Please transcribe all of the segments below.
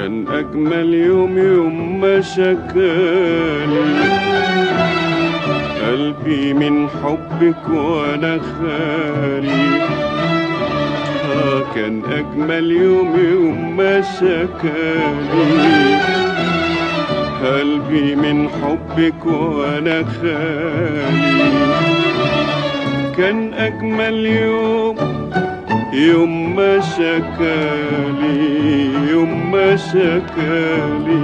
كان أجمل يوم يوم ما شكالي قلبي من حبك وأنا خالي. كان أجمل يوم يوم ما شكالي قلبي من حبك وأنا خالي. كان أجمل يوم يوم ما شكالي يوم ما شكالي.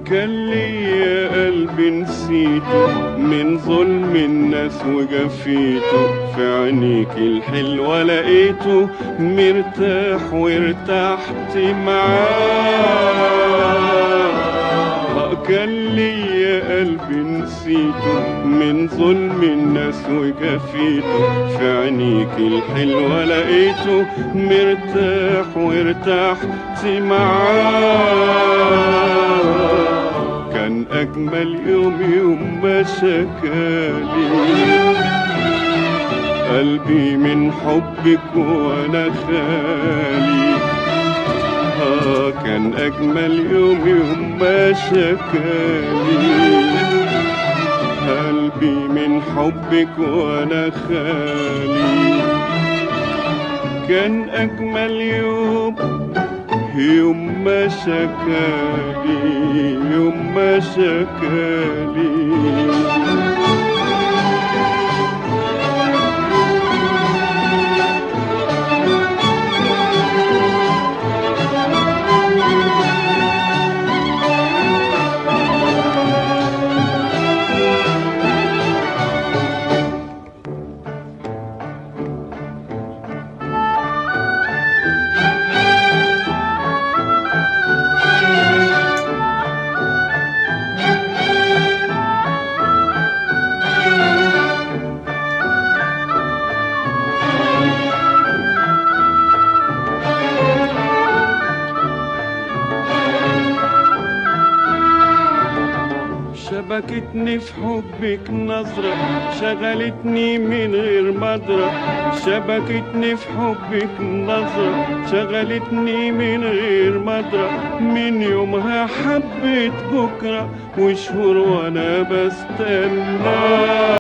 كان ليا قلبي نسيته من ظلم الناس وجفيته، في عينيك الحلوة لقيته مرتاح وارتحت معاه. كان ليا قلبي نسيته من ظلم الناس وجفيته، في عينيك الحلوة لقيته مرتاح وارتحت معاه. كان أجمل يوم يوم ما شكالي قلبي من حبك وأنا خالي. كان أجمل يوم يوم ما شكالي قلبي من حبك وأنا خالي. كان أجمل يوم يوم ما شكالي يوم ما شكالي. شبكتني في حبك نظرة شغلتني من غير مدرة. شبكتني في حبك نظرة شغلتني من غير مدرة. من يومها حبيت بكرة وشهور وانا بستنى.